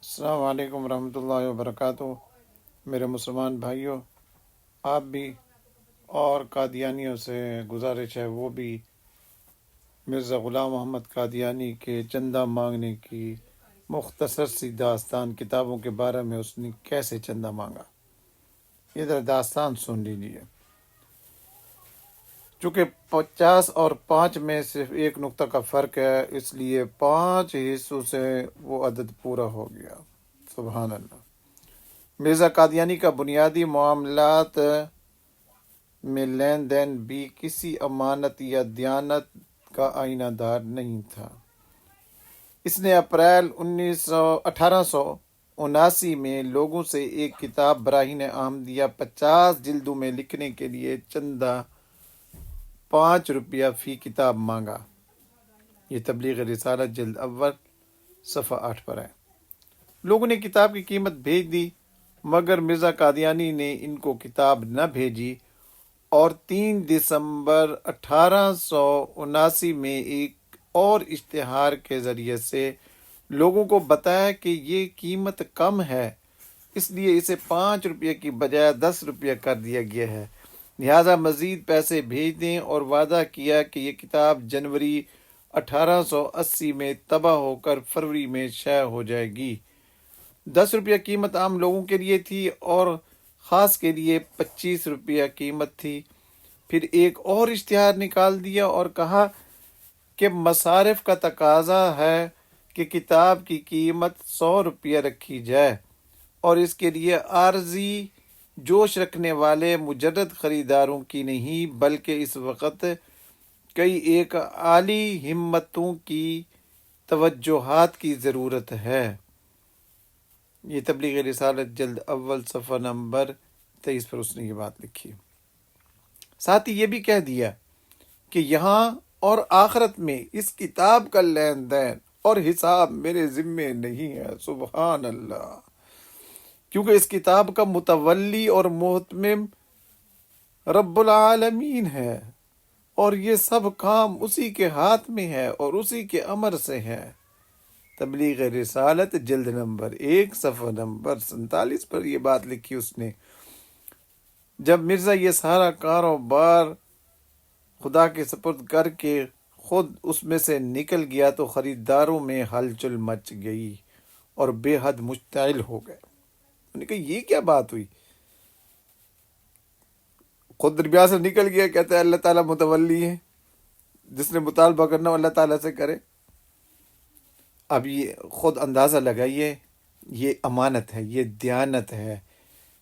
السلام علیکم ورحمۃ اللہ وبرکاتہ۔ میرے مسلمان بھائیوں، آپ بھی اور قادیانیوں سے گزارش ہے وہ بھی مرزا غلام محمد قادیانی کے چندہ مانگنے کی مختصر سی داستان کتابوں کے بارے میں اس نے کیسے چندہ مانگا، ادھر داستان سن لیجیے۔ چونکہ 50 اور 5 میں صرف ایک نقطہ کا فرق ہے، اس لیے 5 حصوں سے وہ عدد پورا ہو گیا۔ سبحان اللہ۔ مرزا قادیانی کا بنیادی معاملات میں لین دین بھی کسی امانت یا دیانت کا آئینہ دار نہیں تھا۔ اس نے اپریل 1879 میں لوگوں سے ایک کتاب براہین احمدیہ 50 جلدوں میں لکھنے کے لیے چندہ 5 روپیہ فی کتاب مانگا۔ یہ تبلیغ رسالت جلد اول صفحہ 8 پر ہے۔ لوگوں نے کتاب کی قیمت بھیج دی، مگر مرزا قادیانی نے ان کو کتاب نہ بھیجی اور 3 دسمبر 1879 میں ایک اور اشتہار کے ذریعے سے لوگوں کو بتایا کہ یہ قیمت کم ہے، اس لیے اسے 5 روپے کی بجائے 10 روپے کر دیا گیا ہے، لہذا مزید پیسے بھیج دیں، اور وعدہ کیا کہ یہ کتاب جنوری 1880 میں طبع ہو کر فروری میں شائع ہو جائے گی۔ 10 روپیہ قیمت عام لوگوں کے لیے تھی اور خاص کے لیے 25 روپیہ قیمت تھی۔ پھر ایک اور اشتہار نکال دیا اور کہا کہ مصارف کا تقاضا ہے کہ کتاب کی قیمت 100 روپیہ رکھی جائے، اور اس کے لیے عارضی جوش رکھنے والے مجرد خریداروں کی نہیں بلکہ اس وقت کئی ایک عالی ہمتوں کی توجہات کی ضرورت ہے۔ یہ تبلیغ رسالت جلد اول صفحہ نمبر 23 پر اس نے یہ بات لکھی۔ ساتھ ہی یہ بھی کہہ دیا کہ یہاں اور آخرت میں اس کتاب کا لین دین اور حساب میرے ذمے نہیں ہے۔ سبحان اللہ۔ کیونکہ اس کتاب کا متولی اور محتمم رب العالمین ہے، اور یہ سب کام اسی کے ہاتھ میں ہے اور اسی کے امر سے ہے۔ تبلیغ رسالت جلد نمبر 1 صفحہ نمبر 47 پر یہ بات لکھی اس نے۔ جب مرزا یہ سارا کاروبار خدا کے سپرد کر کے خود اس میں سے نکل گیا تو خریداروں میں ہلچل مچ گئی اور بے حد مشتعل ہو گئے۔ انہوں نے کہا یہ کیا بات ہوئی؟ خود دربیا سے نکل گیا، کہتا ہے اللہ تعالیٰ متولی ہے، جس نے مطالبہ کرنا ہو اللہ تعالیٰ سے کرے۔ اب یہ خود اندازہ لگائیے، یہ امانت ہے، یہ دیانت ہے،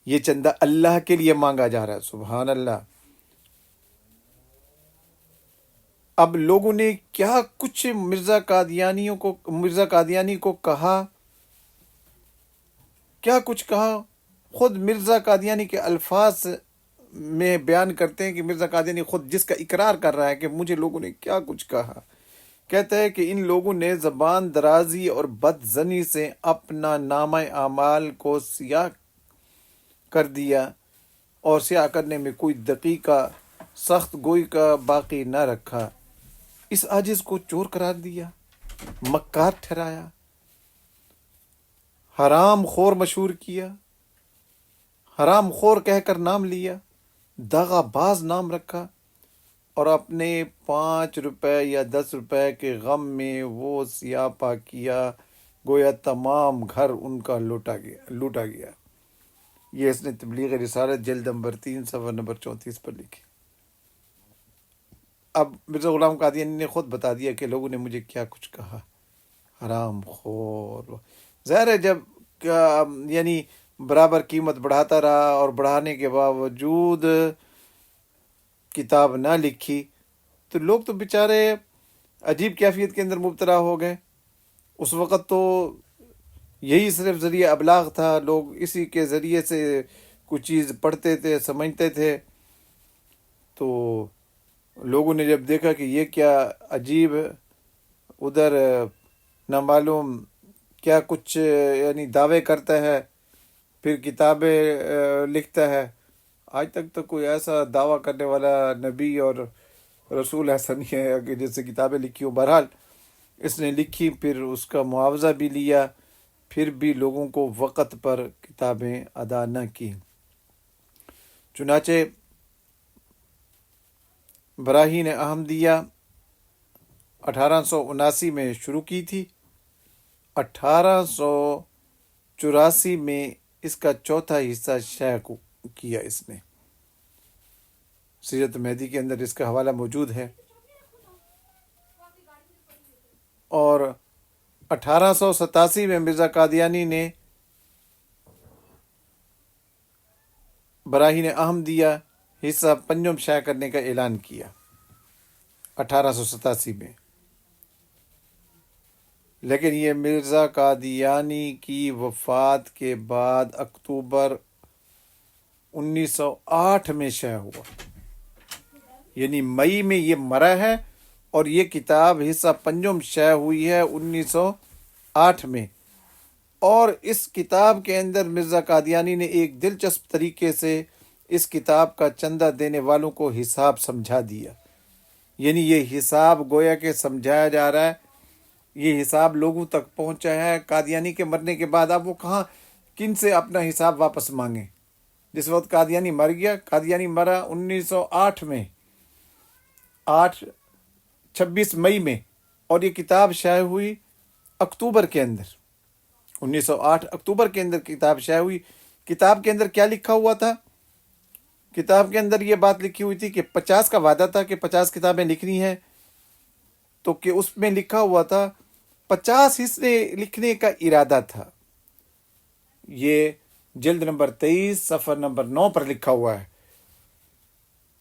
یہ چندہ اللہ کے لیے مانگا جا رہا ہے۔ سبحان اللہ۔ اب لوگوں نے کیا کچھ مرزا قادیانی کو کہا، کیا کچھ کہا۔ خود مرزا قادیانی کے الفاظ میں بیان کرتے ہیں کہ مرزا قادیانی خود جس کا اقرار کر رہا ہے کہ مجھے لوگوں نے کیا کچھ کہا، کہتا ہے کہ ان لوگوں نے زبان درازی اور بد زنی سے اپنا نامہ اعمال کو سیاہ کر دیا، اور سیاہ کرنے میں کوئی دقیقہ سخت گوئی کا باقی نہ رکھا۔ اس عاجز کو چور قرار دیا، مکار ٹھہرایا، حرام خور مشہور کیا، حرام خور کہہ کر نام لیا، داغا باز نام رکھا، اور اپنے 5 روپے یا 10 روپے کے غم میں وہ سیاپا کیا گویا تمام گھر ان کا لوٹا گیا۔ یہ اس نے تبلیغ رسالت جلد نمبر 3 صفحہ نمبر 34 پر لکھی۔ اب مرزا غلام قادیانی نے خود بتا دیا کہ لوگوں نے مجھے کیا کچھ کہا، حرام خور۔ ظاہر ہے جب یعنی برابر قیمت بڑھاتا رہا اور بڑھانے کے باوجود کتاب نہ لکھی تو لوگ تو بیچارے عجیب کیفیت کے اندر مبتلا ہو گئے۔ اس وقت تو یہی صرف ذریعہ ابلاغ تھا، لوگ اسی کے ذریعے سے کچھ چیز پڑھتے تھے، سمجھتے تھے۔ تو لوگوں نے جب دیکھا کہ یہ کیا عجیب ادھر نہ معلوم کیا کچھ یعنی دعوے کرتا ہے، پھر کتابیں لکھتا ہے، آج تک تو کوئی ایسا دعویٰ کرنے والا نبی اور رسول ایسا نہیں ہے کہ جس سے کتابیں لکھی ہو۔ بہرحال اس نے لکھی، پھر اس کا معاوضہ بھی لیا، پھر بھی لوگوں کو وقت پر کتابیں ادا نہ کی۔ چنانچہ براہین احمدیہ 1879 میں شروع کی تھی، 1884 میں اس کا چوتھا حصہ شائع کیا اس نے۔ سیرت مہدی کے اندر اس کا حوالہ موجود ہے۔ اور 1887 میں مرزا قادیانی نے براہین احمدیہ حصہ پنجم شائع کرنے کا اعلان کیا 1887 میں، لیکن یہ مرزا قادیانی کی وفات کے بعد اکتوبر 1908 میں شائع ہوا، یعنی مئی میں یہ مرا ہے اور یہ کتاب حصہ پنجم شائع ہوئی ہے 1908 میں۔ اور اس کتاب کے اندر مرزا قادیانی نے ایک دلچسپ طریقے سے اس کتاب کا چندہ دینے والوں کو حساب سمجھا دیا، یعنی یہ حساب گویا کہ سمجھایا جا رہا ہے، یہ حساب لوگوں تک پہنچا ہے۔ قادیانی کے مرنے کے بعد اب وہ کہاں کن سے اپنا حساب واپس مانگیں؟ جس وقت قادیانی مر گیا، قادیانی مرا 1908 میں، 26 مئی میں، اور یہ کتاب شائع ہوئی اکتوبر کے اندر، 1908 اکتوبر کے اندر کتاب شائع ہوئی۔ کتاب کے اندر کیا لکھا ہوا تھا؟ کتاب کے اندر یہ بات لکھی ہوئی تھی کہ 50 کا وعدہ تھا کہ 50 کتابیں لکھنی ہیں، تو کہ اس میں لکھا ہوا تھا 50 حصے لکھنے کا ارادہ تھا۔ یہ جلد نمبر 23 صفحہ نمبر 9 پر لکھا ہوا ہے۔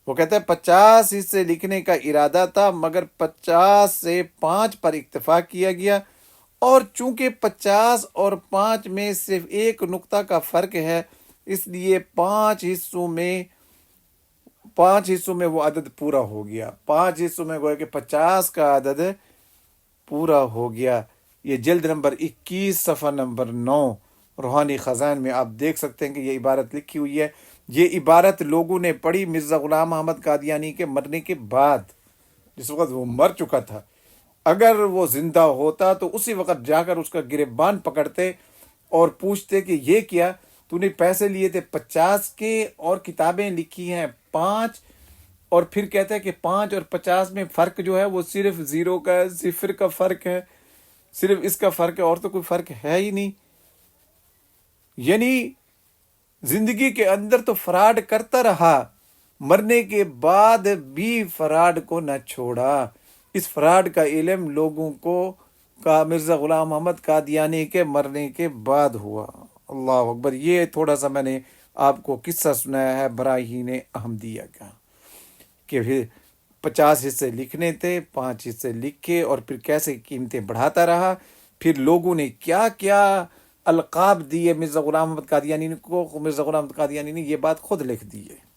وہ کہتا ہے 50 حصے لکھنے کا ارادہ تھا، مگر 50 سے 5 پر اکتفا کیا گیا، اور چونکہ 50 اور 5 میں صرف ایک نقطہ کا فرق ہے، اس لیے 5 حصوں میں وہ عدد پورا ہو گیا۔ 5 حصوں میں گویا کہ 50 کا عدد پورا ہو گیا۔ یہ جلد نمبر 21 صفحہ نمبر 9 روحانی خزائن میں آپ دیکھ سکتے ہیں کہ یہ عبارت لکھی ہوئی ہے۔ یہ عبارت لوگوں نے پڑھی مرزا غلام احمد قادیانی کے مرنے کے بعد، جس وقت وہ مر چکا تھا۔ اگر وہ زندہ ہوتا تو اسی وقت جا کر اس کا گریبان پکڑتے اور پوچھتے کہ یہ کیا، تو نے پیسے لیے تھے 50 کے اور کتابیں لکھی ہیں 5، اور پھر کہتا ہے کہ 5 اور 50 میں فرق جو ہے وہ صرف 0 کا ہے، 0 کا فرق ہے، صرف اس کا فرق ہے، اور تو کوئی فرق ہے ہی نہیں۔ یعنی زندگی کے اندر تو فراڈ کرتا رہا، مرنے کے بعد بھی فراڈ کو نہ چھوڑا۔ اس فراڈ کا علم لوگوں کو مرزا غلام محمد قادیانی کے مرنے کے بعد ہوا۔ اللہ اکبر۔ یہ تھوڑا سا میں نے آپ کو قصہ سنایا ہے براہین احمدیہ کا، کہ پھر 50 حصے لکھنے تھے، 5 حصے لکھے، اور پھر کیسے قیمتیں بڑھاتا رہا۔ پھر لوگوں نے کیا کیا القاب دیے مرزا غلام محمد قادیانی کو، مرزا غلام محمد قادیانی نے یہ بات خود لکھ دی ہے۔